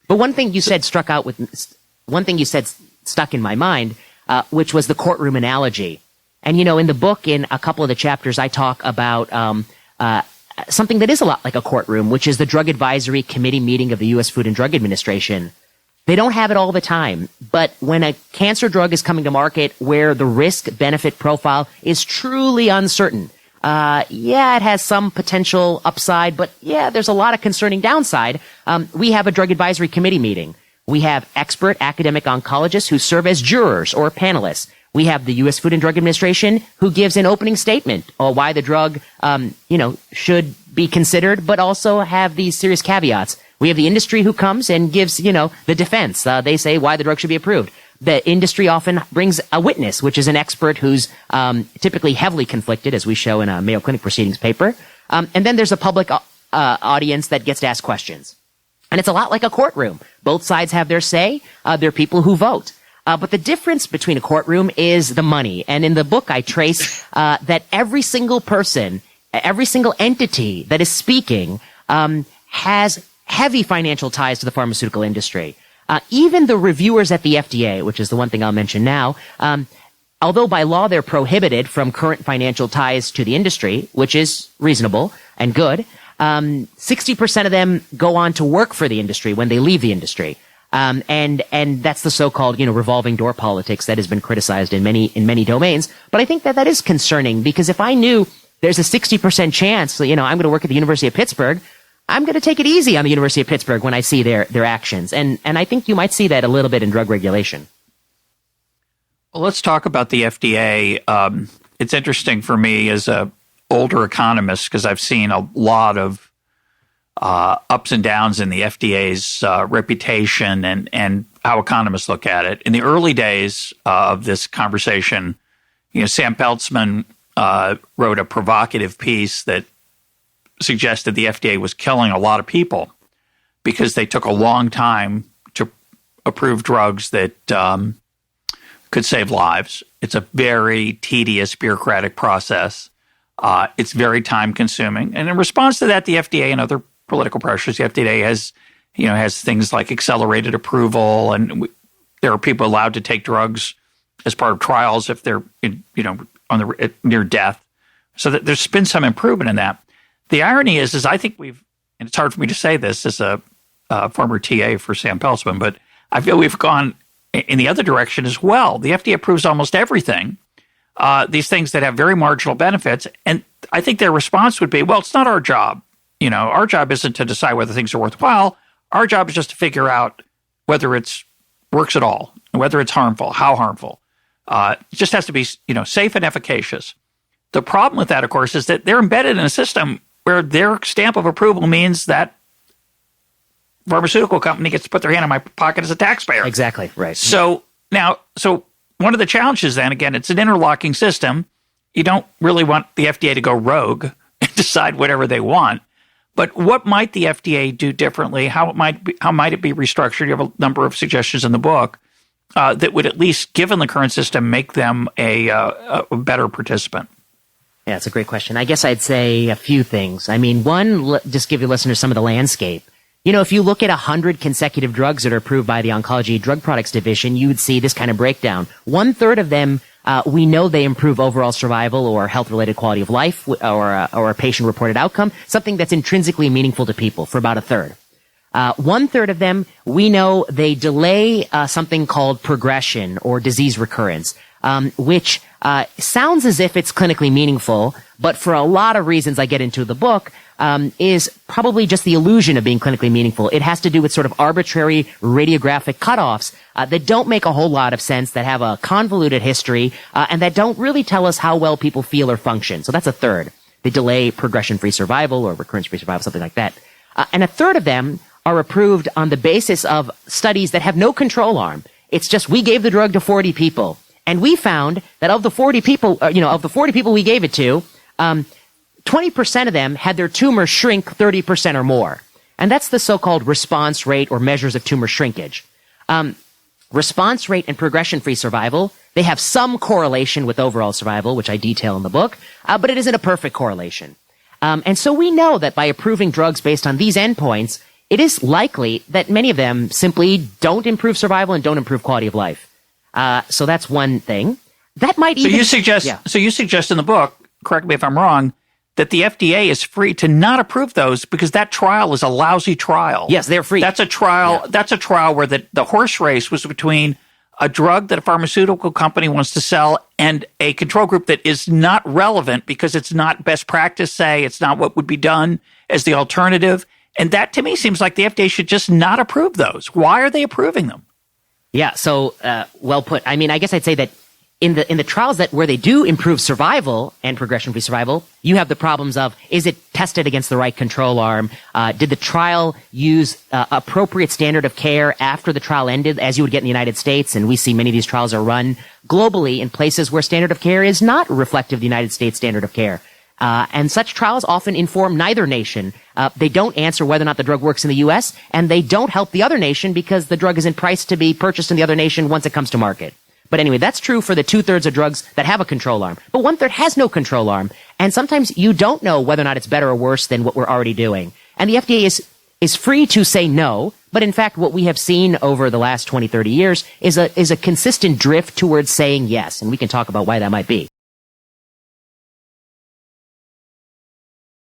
But one thing you said stuck in my mind, which was the courtroom analogy. And, in the book, in a couple of the chapters, I talk about something that is a lot like a courtroom, which is the Drug Advisory Committee meeting of the U.S. Food and Drug Administration. They don't have it all the time, but when a cancer drug is coming to market where the risk-benefit profile is truly uncertain, it has some potential upside, but there's a lot of concerning downside. We have a Drug Advisory Committee meeting. We have expert academic oncologists who serve as jurors or panelists. We have the U.S. Food and Drug Administration who gives an opening statement on why the drug, should be considered, but also have these serious caveats. We have the industry who comes and gives, the defense. They say why the drug should be approved. The industry often brings a witness, which is an expert who's typically heavily conflicted, as we show in a Mayo Clinic proceedings paper. And then there's a public audience that gets to ask questions. And it's a lot like a courtroom. Both sides have their say. There are people who vote. But the difference between a courtroom is the money. And in the book, I trace that every single person, every single entity that is speaking has heavy financial ties to the pharmaceutical industry. Even the reviewers at the FDA, which is the one thing I'll mention now, although by law they're prohibited from current financial ties to the industry, which is reasonable and good, 60% of them go on to work for the industry when they leave the industry. And that's the so-called, revolving door politics that has been criticized in many domains. But I think that is concerning, because if I knew there's a 60% chance, I'm going to work at the University of Pittsburgh, I'm going to take it easy on the University of Pittsburgh when I see their actions. And I think you might see that a little bit in drug regulation. Well, let's talk about the FDA. It's interesting for me as a older economist, because I've seen a lot of ups and downs in the FDA's reputation and how economists look at it. In the early days of this conversation, Sam Peltzman wrote a provocative piece that suggested the FDA was killing a lot of people because they took a long time to approve drugs that could save lives. It's a very tedious bureaucratic process. It's very time consuming. And in response to that, the FDA and other political pressures, the FDA has things like accelerated approval, and there are people allowed to take drugs as part of trials if they're near death. So that there's been some improvement in that. The irony is I think and it's hard for me to say this as a former TA for Sam Peltzman, but I feel we've gone in the other direction as well. The FDA approves almost everything, these things that have very marginal benefits, and I think their response would be, well, it's not our job. Our job isn't to decide whether things are worthwhile. Our job is just to figure out whether it works at all, whether it's harmful, how harmful. It just has to be, safe and efficacious. The problem with that, of course, is that they're embedded in a system where their stamp of approval means that pharmaceutical company gets to put their hand in my pocket as a taxpayer. Exactly, right. So one of the challenges then, again, it's an interlocking system. You don't really want the FDA to go rogue and decide whatever they want. But what might the FDA do differently? How might it be restructured? You have a number of suggestions in the book that would, at least given the current system, make them a better participant. Yeah, it's a great question. I guess I'd say a few things. I mean, one, just give your listeners some of the landscape. If you look at 100 consecutive drugs that are approved by the Oncology Drug Products Division, you would see this kind of breakdown. 1/3 of them, we know they improve overall survival or health-related quality of life or a patient-reported outcome, something that's intrinsically meaningful to people, for about 1/3. 1/3 of them, we know they delay something called progression or disease recurrence, which sounds as if it's clinically meaningful, but for a lot of reasons I get into the book, is probably just the illusion of being clinically meaningful. It has to do with sort of arbitrary radiographic cutoffs that don't make a whole lot of sense, that have a convoluted history, and that don't really tell us how well people feel or function. So that's 1/3. They delay progression-free survival or recurrence-free survival, something like that. And 1/3 of them are approved on the basis of studies that have no control arm. It's just we gave the drug to 40 people. And we found that of the 40 people, we gave it to, 20% of them had their tumor shrink 30% or more. And that's the so-called response rate or measures of tumor shrinkage. Response rate and progression-free survival, they have some correlation with overall survival, which I detail in the book, but it isn't a perfect correlation. And so we know that by approving drugs based on these endpoints, it is likely that many of them simply don't improve survival and don't improve quality of life. So that's one thing. That might even... So you suggest in the book, correct me if I'm wrong, that the FDA is free to not approve those because that trial is a lousy trial. Yes, they're free. That's a trial. Yeah. That's a trial where the horse race was between a drug that a pharmaceutical company wants to sell and a control group that is not relevant because it's not best practice, say, it's not what would be done as the alternative. And that to me seems like the FDA should just not approve those. Why are they approving them? Yeah, so well put. I mean, I guess I'd say that in the trials where they do improve survival and progression-free survival, you have the problems of, is it tested against the right control arm? Did the trial use appropriate standard of care after the trial ended, as you would get in the United States? And we see many of these trials are run globally in places where standard of care is not reflective of the United States standard of care. And such trials often inform neither nation. They don't answer whether or not the drug works in the U.S., and they don't help the other nation because the drug isn't priced to be purchased in the other nation once it comes to market. But anyway, that's true for the 2/3 of drugs that have a control arm. But 1/3 has no control arm. And sometimes you don't know whether or not it's better or worse than what we're already doing. And the FDA is free to say no. But in fact, what we have seen over the last 20, 30 years is a consistent drift towards saying yes. And we can talk about why that might be.